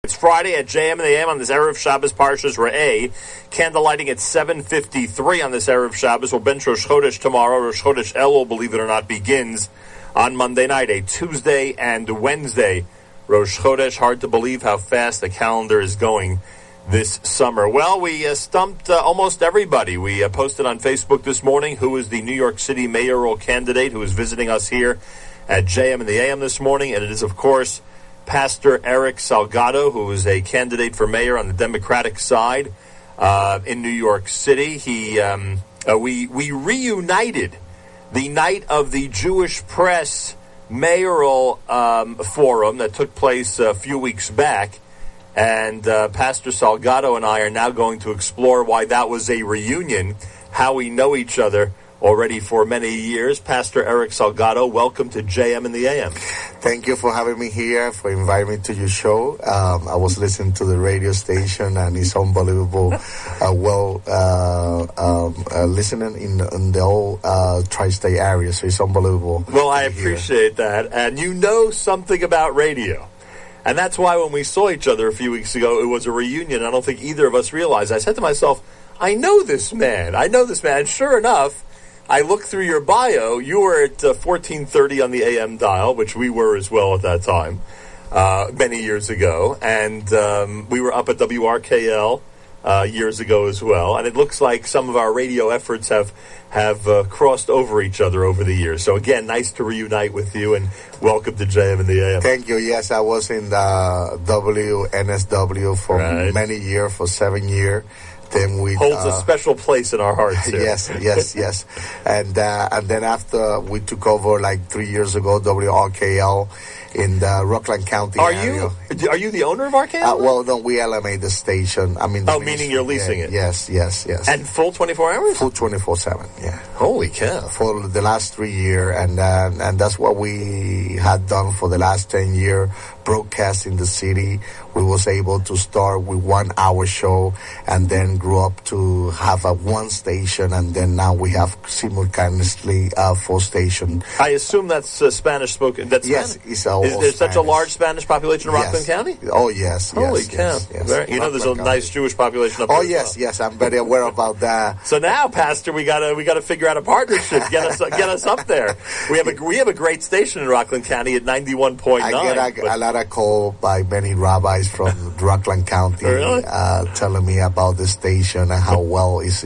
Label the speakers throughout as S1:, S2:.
S1: It's Friday at JM and the AM on this Erev Shabbos Parshas Re'eh. Candlelighting at 7:53 on this Erev Shabbos. We'll bench Rosh Chodesh tomorrow. Rosh Chodesh Elul, believe it or not, begins on Monday night, a Tuesday and Wednesday. Rosh Chodesh, hard to believe how fast the calendar is going this summer. Well, we stumped almost everybody. We posted on Facebook this morning who is the New York City mayoral candidate who is visiting us here at JM and the AM this morning, and it is, of course, Pastor Erick Salgado, who is a candidate for mayor on the Democratic side in New York City. We reunited the night of the Jewish Press Mayoral Forum that took place a few weeks back, and Pastor Salgado and I are now going to explore why that was a reunion, how we know each other already for many years. Pastor Erick Salgado, welcome to JM and the AM.
S2: Thank you for having me here, for inviting me to your show. I was listening to the radio station, and it's unbelievable. Listening in the whole tri-state area, so it's unbelievable.
S1: Well, I appreciate that, and you know something about radio. And that's why when we saw each other a few weeks ago, it was a reunion. I don't think either of us realized. I said to myself, I know this man. And sure enough, I looked through your bio. You were at 1430 on the AM dial, which we were as well at that time, many years ago. And we were up at WRKL years ago as well. And it looks like some of our radio efforts have crossed over each other over the years. So again, nice to reunite with you, and welcome to JM and the AM.
S2: Thank you. Yes, I was in the WNSW for many years, for 7 years. Then we
S1: holds a special place in our hearts here.
S2: Yes. And then after we took over like 3 years ago, WRKL in the Rockland County area.
S1: Are you the owner of RKL?
S2: Well, no, we LMA the station. I mean,
S1: meaning you're leasing it?
S2: Yes.
S1: And full 24 hours?
S2: Full 24/7. Yeah.
S1: Holy cow!
S2: For the last 3 years, and that's what we had done for the last 10 years. Broadcast in the city. We was able to start with 1 hour show, and then grew up to have a one station, and then now we have simultaneously 4 stations.
S1: I assume that's Spanish spoken. That's
S2: yes,
S1: Spanish.
S2: It's all
S1: Is there
S2: Spanish.
S1: such a large Spanish population in Rockland County?
S2: Oh yes.
S1: Holy cow!
S2: Yes.
S1: You know, there's a nice Jewish population up there.
S2: Oh yes. I'm very aware about that.
S1: So now, Pastor, we gotta figure out a partnership. Get us up there. We have a great station in Rockland County at 91.9.
S2: I get a lot of call by many rabbis from Rockland County telling me about the station and how well is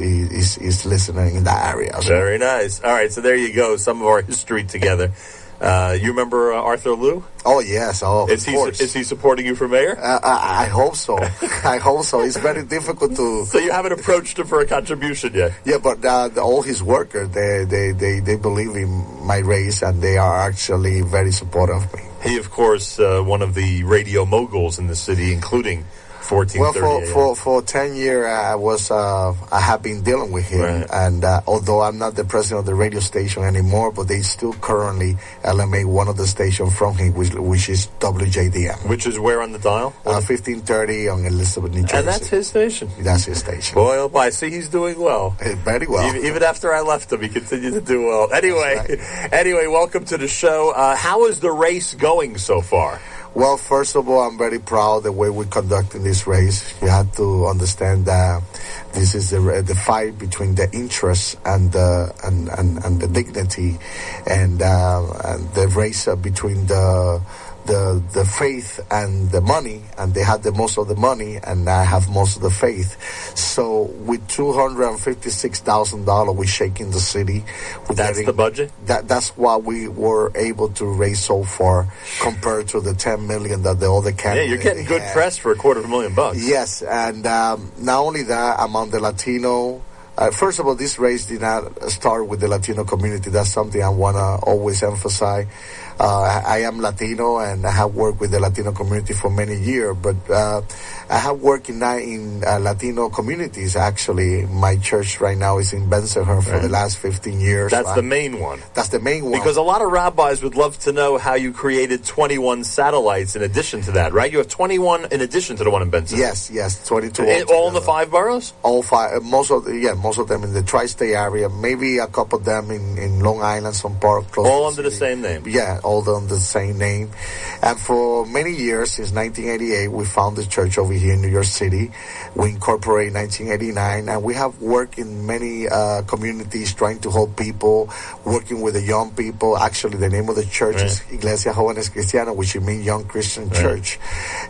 S2: listening in that area.
S1: Very nice. All right, so there you go. Some of our history together. You remember Arthur Liu?
S2: Oh yes. Oh, of course.
S1: Is he supporting you for mayor?
S2: I hope so. It's very difficult to.
S1: So you haven't approached him for a contribution yet?
S2: Yeah, but all his workers they believe in my race, and they are actually very supportive of me.
S1: He, of course, one of the radio moguls in the city, including 1430.
S2: Well, for 10 years, I have been dealing with him, and although I'm not the president of the radio station anymore, but they still currently LMA one of the stations from him, which is WJDM.
S1: Which is where on the dial?
S2: 1530 on Elizabeth, New Jersey.
S1: And that's his station?
S2: That's his station.
S1: Boy, oh boy, see, he's doing well.
S2: Very well.
S1: Even after I left him, he continued to do well. Anyway, welcome to the show. How is the race going so far?
S2: Well, first of all, I'm very proud the way we're conducting this race. You have to understand that this is the fight between the interests and the dignity, and the race between the faith and the money, and they have the most of the money, and I have most of the faith. So with $256,000, we're shaking the city.
S1: That's the budget?
S2: That's what we were able to raise so far, compared to the $10 million that the other candidates.
S1: Yeah, you're getting good press for $250,000.
S2: Yes, and not only that, among the Latino. First of all, this race did not start with the Latino community. That's something I want to always emphasize. I am Latino, and I have worked with the Latino community for many years, but I have worked in Latino communities, actually. My church right now is in Bensonhurst for the last 15 years.
S1: That's the main one.
S2: That's the main one.
S1: Because a lot of rabbis would love to know how you created 21 satellites in addition to that, right? You have 21 in addition to the one in Bensonhurst.
S2: Yes, 22.
S1: All in the 5 boroughs?
S2: All 5. Most of them in the tri-state area. Maybe a couple of them in Long Island, some part close.
S1: All under the same name?
S2: Yeah, all under the same name. And for many years, since 1988, we founded the church over here in New York City. We incorporated in 1989, and we have worked in many communities trying to help people, working with the young people. Actually, the name of the church is Iglesia Jóvenes Cristianas, which means Young Christian Church.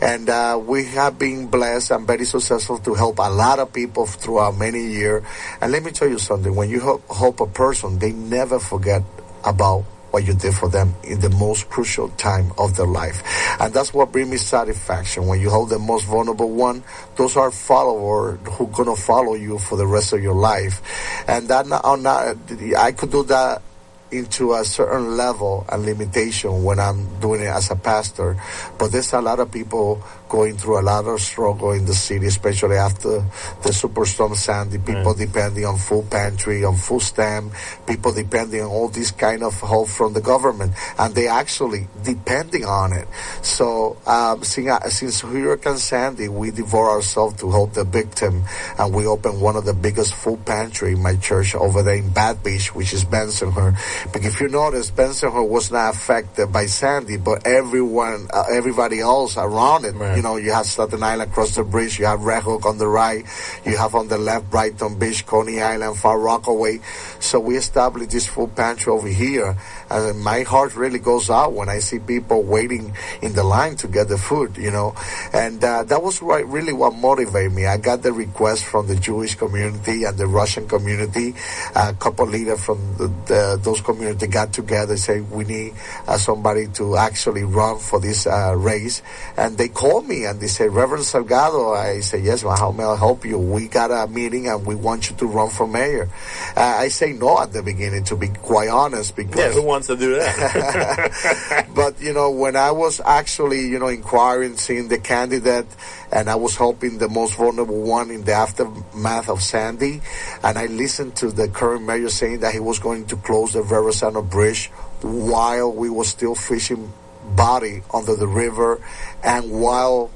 S2: And we have been blessed and very successful to help a lot of people throughout many years. And let me tell you something, when you help a person, they never forget about what you did for them in the most crucial time of their life. And that's what brings me satisfaction. When you help the most vulnerable one, those are followers who are going to follow you for the rest of your life. And I could do that into a certain level and limitation when I'm doing it as a pastor. But there's a lot of people going through a lot of struggle in the city, especially after the Superstorm Sandy. People depending on food pantry, on food stamp, people depending on all this kind of help from the government, and they actually depending on it. So since Hurricane Sandy, we devote ourselves to help the victim, and we opened one of the biggest food pantry in my church over there in Bad Beach, which is Bensonhurst. Because if you notice, Bensonhurst was not affected by Sandy, but everybody else around it. You know, you have Staten Island across the bridge, you have Red Hook on the right, you have on the left Brighton Beach, Coney Island, Far Rockaway. So we established this food pantry over here, and my heart really goes out when I see people waiting in the line to get the food, you know. And that was really what motivated me. I got the request from the Jewish community and the Russian community. A couple leaders from those communities got together and said, we need somebody to actually run for this race. And they called me and they said, Reverend Salgado. I said, yes, well, how may I help you? We got a meeting and we want you to run for mayor. I say no at the beginning, to be quite honest, because
S1: who wants to do that?
S2: But you know, when I was actually inquiring, seeing the candidate, and I was helping the most vulnerable one in the aftermath of Sandy, and I listened to the current mayor saying that he was going to close the Verrazano Bridge while we were still fishing body under the river, and while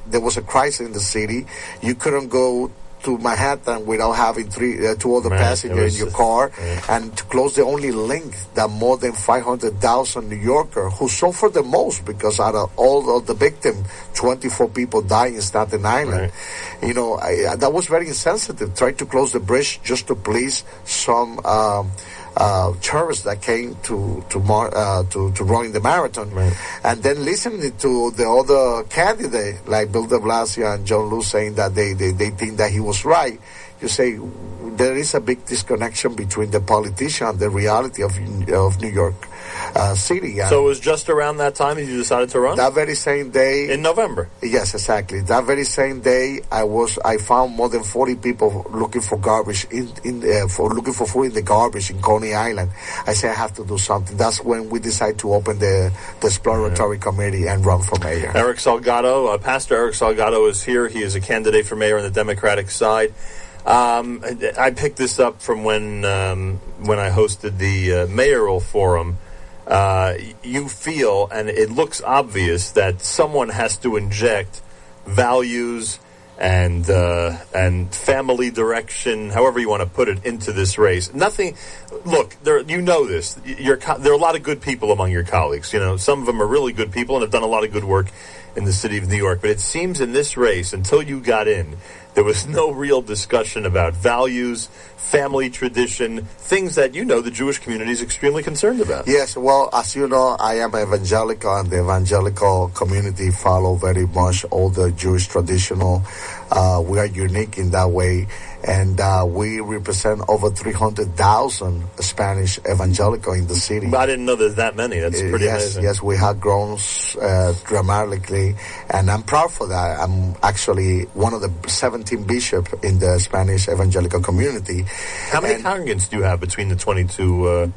S2: there was a crisis in the city, you couldn't go to Manhattan without having two other passengers in your car, and to close the only link that more than 500,000 New Yorkers who suffered the most, because out of all of the victims, 24 people died in Staten Island. That was very insensitive. Tried to close the bridge just to please some tourists that came to run in the marathon, and then listening to the other candidate like Bill de Blasio and John Lewis saying that they think that he was right. You say there is a big disconnection between the politician and the reality of New York City. And
S1: so it was just around that time that you decided to run?
S2: That very same day.
S1: In November?
S2: Yes, exactly. That very same day, I found more than 40 people looking for garbage, looking for food in the garbage in Coney Island. I said, I have to do something. That's when we decided to open the exploratory committee and run for mayor.
S1: Erick Salgado, Pastor Erick Salgado is here. He is a candidate for mayor on the Democratic side. I picked this up from when I hosted the Mayoral Forum. You feel, and it looks obvious, that someone has to inject values and family direction, however you want to put it, into this race. Nothing. Look, you know this. There are a lot of good people among your colleagues. Some of them are really good people and have done a lot of good work in the city of New York. But it seems in this race, until you got in, there was no real discussion about values, family tradition, things that the Jewish community is extremely concerned about.
S2: Yes, well, as you know, I am evangelical, and the evangelical community follow very much all the Jewish traditional. We are unique in that way, and we represent over 300,000 Spanish evangelical in the city.
S1: I didn't know there's that many. That's pretty amazing.
S2: Yes, we have grown dramatically, and I'm proud for that. I'm actually one of the 17 bishops in the Spanish evangelical community.
S1: How many congregants do you have between the 22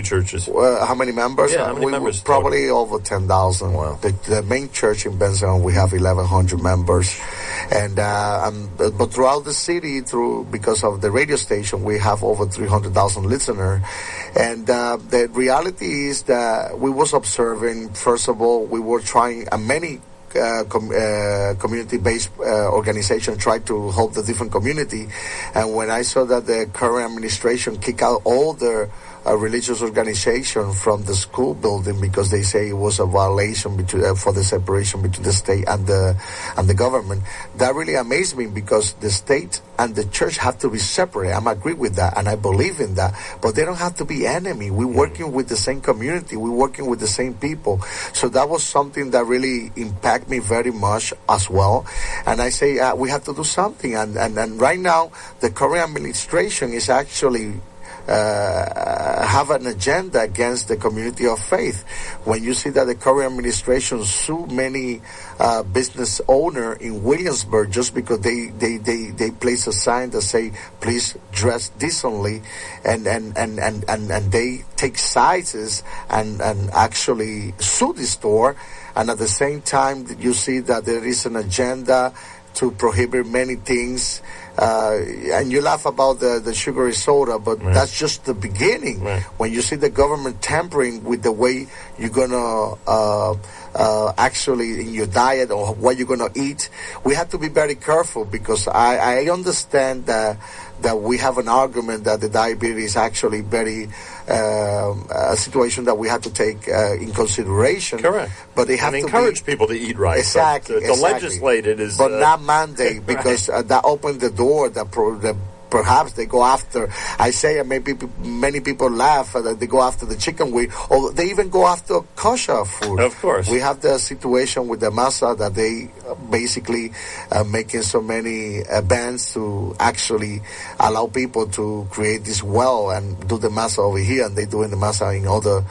S1: churches?
S2: How many members?
S1: Yeah, how many members?
S2: Probably over 10,000. Wow. The main church in Benson, we have 1,100 members. And but throughout the city, because of the radio station, we have over 300,000 listeners. And the reality is that we was observing, first of all, we were trying, many community-based organization tried to help the different community, and when I saw that the current administration kick out all the religious organization from the school building because they say it was a violation for the separation between the state and the government. That really amazed me because the state and the church have to be separate. I agree with that, and I believe in that. But they don't have to be enemy. We're working with the same community. We're working with the same people. So that was something that really impacted me very much as well. And I say we have to do something. And right now, the current administration is actually have an agenda against the community of faith. When you see that the current administration sue many business owner in Williamsburg just because they place a sign that say please dress decently, and they take sizes and actually sue the store, and at the same time you see that there is an agenda to prohibit many things. And you laugh about the sugary soda, but that's just the beginning. When you see the government tampering with the way you're gonna actually in your diet or what you're gonna eat, we have to be very careful because I understand that we have an argument that the diabetes is actually very a situation that we have to take in consideration.
S1: Correct.
S2: But they have
S1: to
S2: encourage
S1: people to eat right.
S2: Exactly.
S1: To legislate it is,
S2: but not mandate because that opened the door that perhaps they go after. I say maybe many people laugh that they go after the chicken wing, or they even go after kosher food.
S1: Of course,
S2: we have the situation with the masa that they basically making so many bans to actually allow people to create this well and do the masa over here, and they doing the masa in other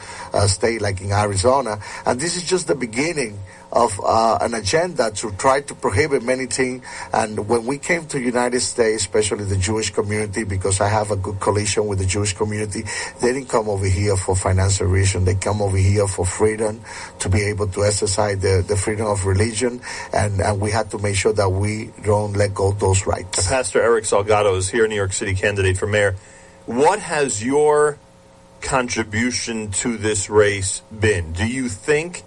S2: states like in Arizona. And this is just the beginning of an agenda to try to prohibit many things. And when we came to the United States, especially the Jewish community, because I have a good coalition with the Jewish community, they didn't come over here for financial reason. They come over here for freedom, to be able to exercise the freedom of religion. And we had to make sure that we don't let go of those rights.
S1: Pastor Erick Salgado is here, New York City candidate for mayor. What has your contribution to this race been? Do you think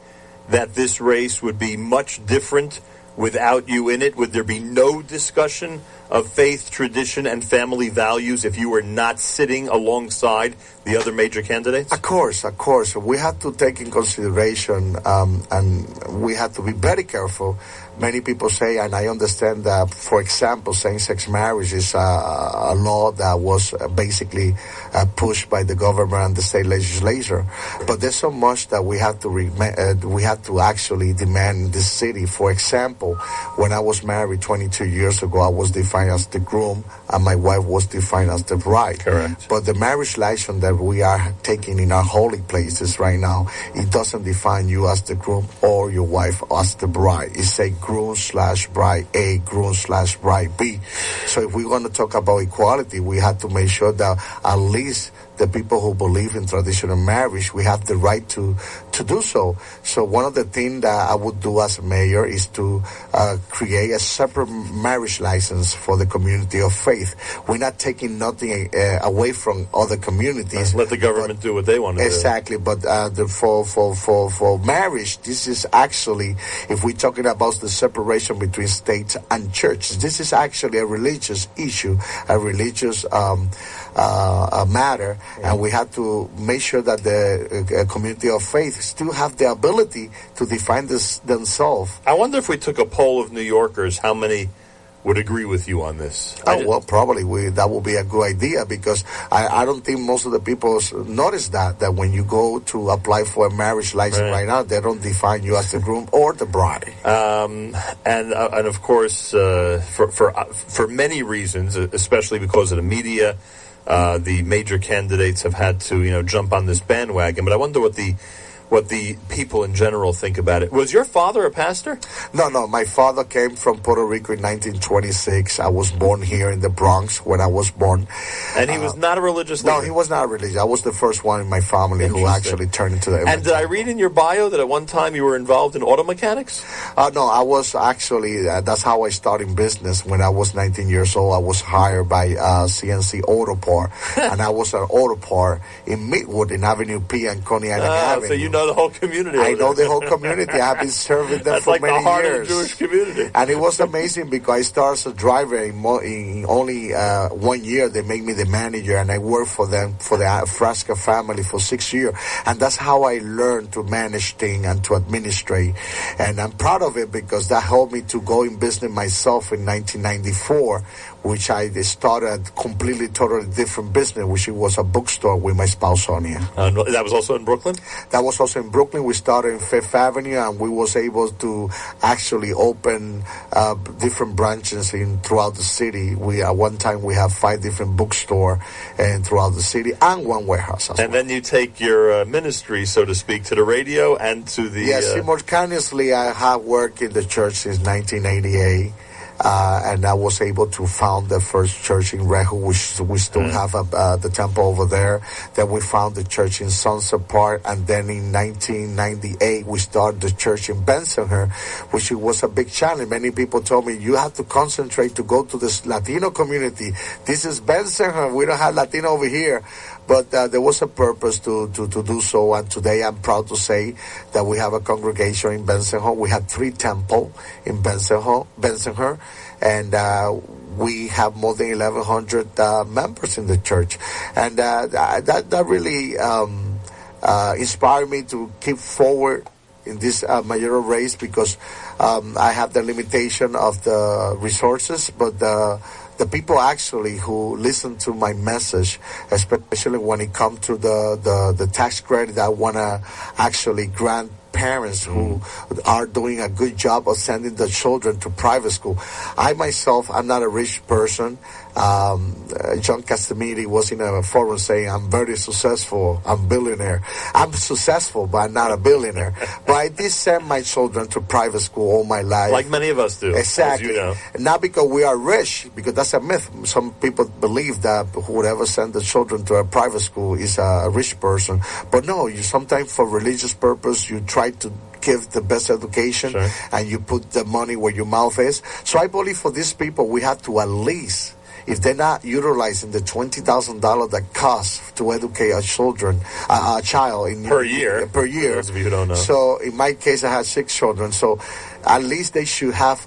S1: that this race would be much different without you in it? Would there be no discussion of faith, tradition, and family values if you were not sitting alongside the other major candidates? Of
S2: course. We have to take in consideration, and we have to be very careful. Many people say, and I understand that, for example, same-sex marriage is a law that was basically pushed by the government and the state legislature. But there's so much that we have to actually demand in this city. For example, when I was married 22 years ago, I was defined as the groom, and my wife was defined as the bride.
S1: Correct.
S2: But the marriage license that we are taking in our holy places right now, it doesn't define you as the groom or your wife as the bride. It says groom/bride A, groom/bride B. So if we want to talk about equality, we have to make sure that at least the people who believe in traditional marriage, we have the right to do so. So one of the things that I would do as mayor is to create a separate marriage license for the community of faith. We're not taking nothing away from other communities.
S1: Let the government do what they want to do.
S2: Exactly, but for marriage, this is actually, if we're talking about the separation between state and church, this is actually a religious issue, a religious matter. And we have to make sure that the community of faith still have the ability to define themselves.
S1: I wonder if we took a poll of New Yorkers, how many would agree with you on this?
S2: Well, probably that would be a good idea, because I don't think most of the people notice that when you go to apply for a marriage license right now, they don't define you as the groom or the bride.
S1: And of course, for many reasons, especially because of the media, the major candidates have had to, jump on this bandwagon. But I wonder what the people in general think about it. Was your father a pastor?
S2: No. My father came from Puerto Rico in 1926. I was born here in the Bronx when I was born.
S1: And he was not a religious leader?
S2: No, he was not religious. I was the first one in my family who actually turned into the...
S1: And did I read in your bio that at one time you were involved in auto mechanics?
S2: No, I was actually... that's how I started in business. When I was 19 years old, I was hired by CNC Auto Part. And I was an auto part in Midwood, in Avenue P and Coney Island Avenue.
S1: So you know know the whole community.
S2: I know the whole community. I have been serving them for
S1: like
S2: many
S1: the heart
S2: years.
S1: Of the Jewish community.
S2: And it was amazing because I started as a driver. In only 1 year, they made me the manager, and I worked for them, for the Frasca family, for 6 years. And that's how I learned to manage things and to administrate. And I'm proud of it because that helped me to go in business myself in 1994, which I started a completely, totally different business, which it was a bookstore with my spouse, Sonia.
S1: That was also in Brooklyn?
S2: That was also in Brooklyn. We started in Fifth Avenue, and we was able to actually open different branches throughout the city. At one time we have 5 different bookstores throughout the city and 1 warehouse as well.
S1: Then you take your ministry, so to speak, to the radio and to the...
S2: Yes, simultaneously I have worked in the church since 1988. And I was able to found the first church in Rehoboth, which we still have the temple over there. Then we found the church in Sunset Park, and then in 1998 we started the church in Bensonhurst, which was a big challenge. Many people told me, you have to concentrate to go to this Latino community. This is Bensonhurst. We don't have Latino over here. But there was a purpose to do so, and today I'm proud to say that we have a congregation in Bensonhurst. We have 3 temples in Bensonhurst, and we have more than 1,100 members in the church. And that really inspired me to keep forward in this mayoral race, because I have the limitation of the resources, but the people actually who listen to my message, especially when it comes to the tax credit, I want to actually grant parents who are doing a good job of sending their children to private school. I myself, I'm not a rich person. John Castamini was in a forum saying, I'm very successful, I'm a billionaire. I'm successful, but I'm not a billionaire. But I did send my children to private school all my life.
S1: Like many of us do.
S2: Exactly.
S1: As you know.
S2: Not because we are rich, because that's a myth. Some people believe that whoever send the children to a private school is a rich person. But no, you sometimes for religious purpose, you try to give the best education,
S1: sure,
S2: and you put the money where your mouth is. So I believe for these people, we have to at least, if they're not utilizing the $20,000 that costs to educate a child
S1: per year.
S2: For
S1: those of you who don't know.
S2: So in my case, I had 6 children. So at least they should have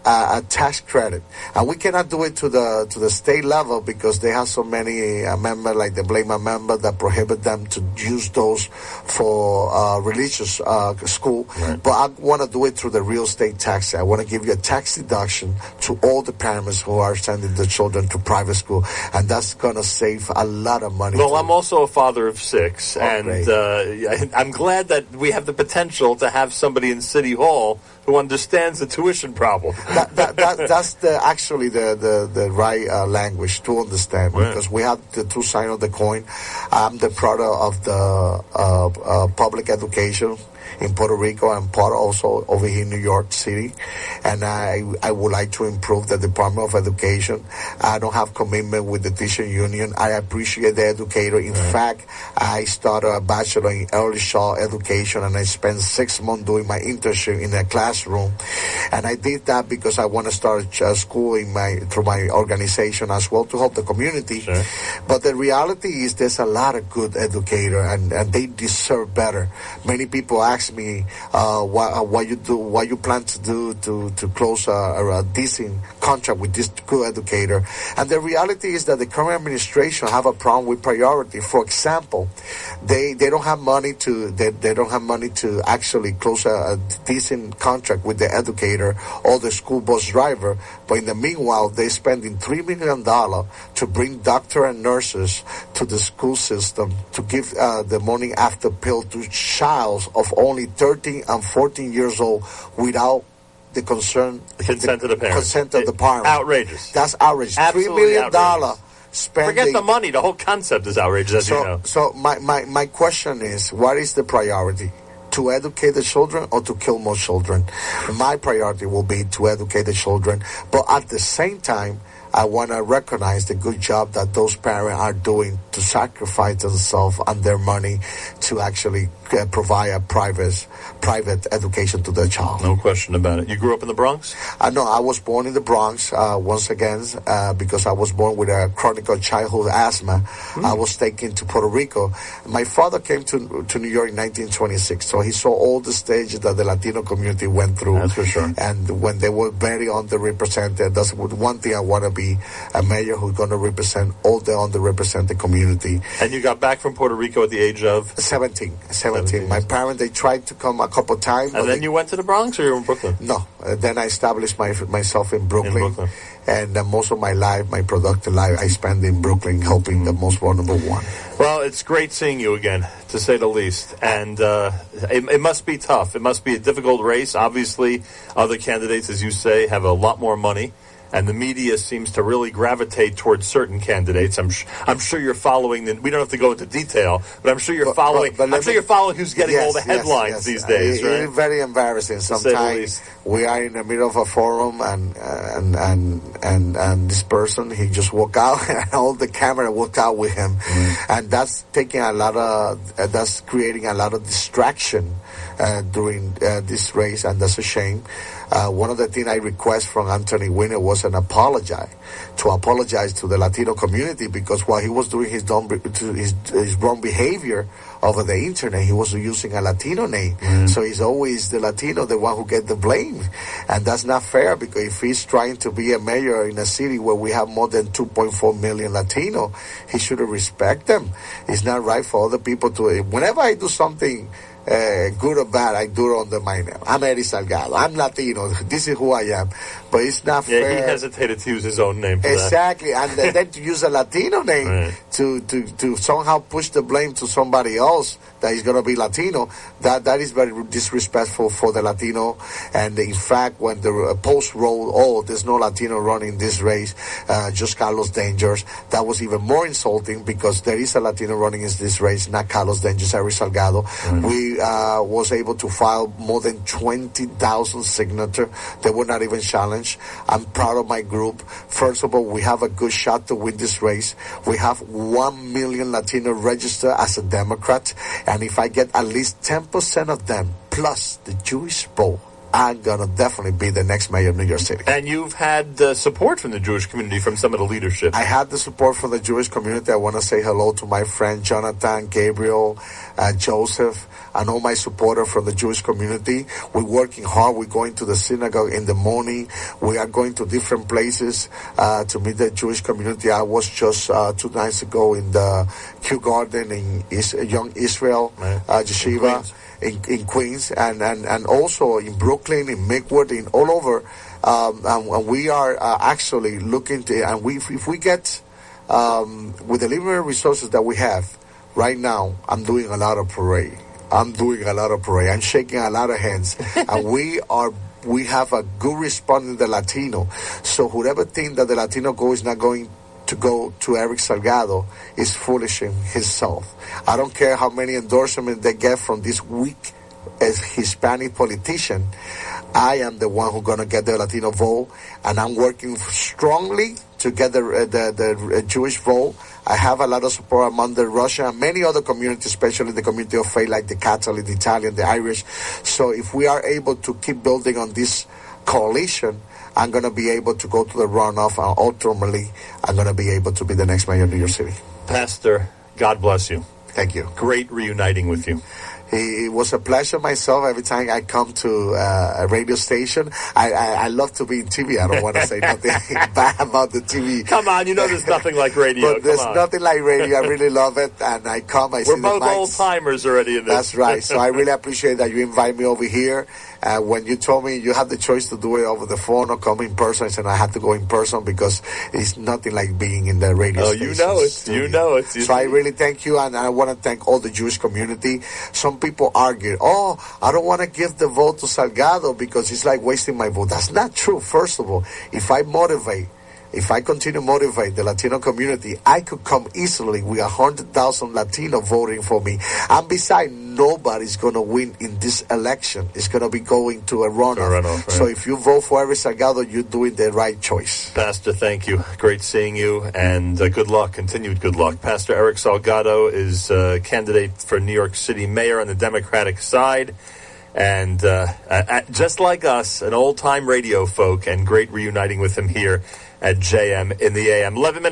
S2: a tax credit, and we cannot do it to the state level because they have so many members, like the Blama member, that prohibit them to use those for religious school.
S1: Right.
S2: But I want to do it through the real estate tax. I want to give you a tax deduction to all the parents who are sending the children to private school, and that's going to save a lot of money.
S1: Well, I'm also a father of 6, and
S2: great.
S1: I'm glad that we have the potential to have somebody in City Hall who understands the tuition problem.
S2: That's actually the right language to understand, because we have the 2 sides of the coin. I'm the product of the public education in Puerto Rico and part also over here in New York City, and I would like to improve the Department of Education. I don't have commitment with the teacher union. I appreciate the educator. In fact, I started a bachelor in early child education, and I spent 6 months doing my internship in a classroom, and I did that because I want to start a school through my organization as well to help the community.
S1: Sure.
S2: But the reality is there's a lot of good educators, and they deserve better. Many people ask me what you plan to do to close a decent contract with this good educator, and the reality is that the current administration have a problem with priority. For example, they don't have money to actually close a decent contract with the educator or the school bus driver, but in the meanwhile they're spending $3 million to bring doctors and nurses to the school system to give the morning after pill to child of only 13 and 14 years old without the consent of the parents.
S1: Outrageous.
S2: That's outrageous.
S1: Absolutely
S2: $3 million spending.
S1: Forget the money. The whole concept is outrageous, as you know.
S2: So my question is, what is the priority? To educate the children or to kill more children? My priority will be to educate the children, but at the same time, I want to recognize the good job that those parents are doing to sacrifice themselves and their money to actually provide a private education to their child.
S1: No question about it. You grew up in the Bronx?
S2: No, I was born in the Bronx, once again, because I was born with a chronic childhood asthma. I was taken to Puerto Rico. My father came to New York in 1926, so he saw all the stages that the Latino community went through.
S1: That's for sure.
S2: And when they were very underrepresented, that's one thing I want to be, a mayor who's going to represent all the underrepresented community.
S1: And you got back from Puerto Rico at the age of?
S2: 17. My parents, they tried to come a couple times.
S1: And then you went to the Bronx, or you were in Brooklyn?
S2: No. Then I established myself in Brooklyn. And most of my life, my productive life, I spent in Brooklyn helping the most vulnerable one.
S1: Well, it's great seeing you again, to say the least. And it must be tough. It must be a difficult race. Obviously, other candidates, as you say, have a lot more money. And the media seems to really gravitate towards certain candidates. I'm sure you're following. We don't have to go into detail, but I'm sure you're following. I'm sure you're following who's getting all the headlines these days, right?
S2: It's very embarrassing. Sometimes we are in the middle of a forum, and this person, he just walked out, and all the camera walked out with him, and that's taking that's creating a lot of distraction during this race, and that's a shame. One of the things I request from Anthony Weiner was to apologize to the Latino community, because while he was doing his wrong behavior over the internet, he was using a Latino name. So he's always the Latino, the one who gets the blame. And that's not fair, because if he's trying to be a mayor in a city where we have more than 2.4 million Latino, he should respect them. It's not right for other people to... Whenever I do something good or bad, I do it under my name. I'm Erick Salgado. I'm Latino. This is who I am. But it's not fair.
S1: Yeah, he hesitated to use his own name for
S2: exactly. And then to use a Latino name to somehow push the blame to somebody else that is going to be Latino, that is very disrespectful for the Latino. And in fact, when the post rolled, there's no Latino running this race, just Carlos Dangers, that was even more insulting, because there is a Latino running in this race, not Carlos Dangers, Erick Salgado. We was able to file more than 20,000 signatures. They were not even challenged. I'm proud of my group. First of all, we have a good shot to win this race. We have 1 million Latino registered as a Democrat, and if I get at least 10% of them, plus the Jewish vote, I'm going to definitely be the next mayor of New York City.
S1: And you've had support from the Jewish community, from some of the leadership.
S2: I had the support from the Jewish community. I want to say hello to my friend Jonathan, Gabriel, Joseph, and all my supporters from the Jewish community. We're working hard. We're going to the synagogue in the morning. We are going to different places to meet the Jewish community. I was just 2 nights ago in the Kew Garden in Young Israel, Yeshiva. In Queens, and also in Brooklyn, in Midwood, in all over, and we are actually looking to, and if we get with the limited resources that we have right now, I'm doing a lot of parade. I'm shaking a lot of hands, and we have a good response in the Latino. So whoever thinks that the Latino goal is not going to go to Erick Salgado is foolish in himself. I don't care how many endorsements they get from this weak Hispanic politician. I am the one who's going to get the Latino vote, and I'm working strongly to get the Jewish vote. I have a lot of support among the Russian and many other communities, especially the community of faith, like the Catholic, the Italian, the Irish. So if we are able to keep building on this coalition, I'm going to be able to go to the runoff, and ultimately, I'm going to be able to be the next mayor of New York City.
S1: Pastor, God bless you.
S2: Thank you.
S1: Great reuniting with you.
S2: It was a pleasure myself every time I come to a radio station. I love to be in TV. I don't want to say nothing bad about the TV.
S1: Come on, there's nothing like radio.
S2: But there's nothing like radio. I really love it. And I come, I see the mics.
S1: We're both old-timers already in this.
S2: That's right. So I really appreciate that you invite me over here. When you told me you have the choice to do it over the phone or come in person, I said I have to go in person, because it's nothing like being in the radio station.
S1: You know it.
S2: So I really thank you, and I want to thank all the Jewish community. Some people argue, I don't want to give the vote to Salgado because it's like wasting my vote. That's not true. First of all, if I continue to motivate the Latino community, I could come easily with 100,000 Latino voting for me. And besides, nobody's going to win in this election. It's going to be going to a runoff.
S1: Right.
S2: So if you vote for Erick Salgado, you're doing the right choice.
S1: Pastor, thank you. Great seeing you, and good luck, continued good luck. Pastor Erick Salgado is a candidate for New York City mayor on the Democratic side, and just like us, an old-time radio folk, and great reuniting with him here at JM in the AM. 11 minutes.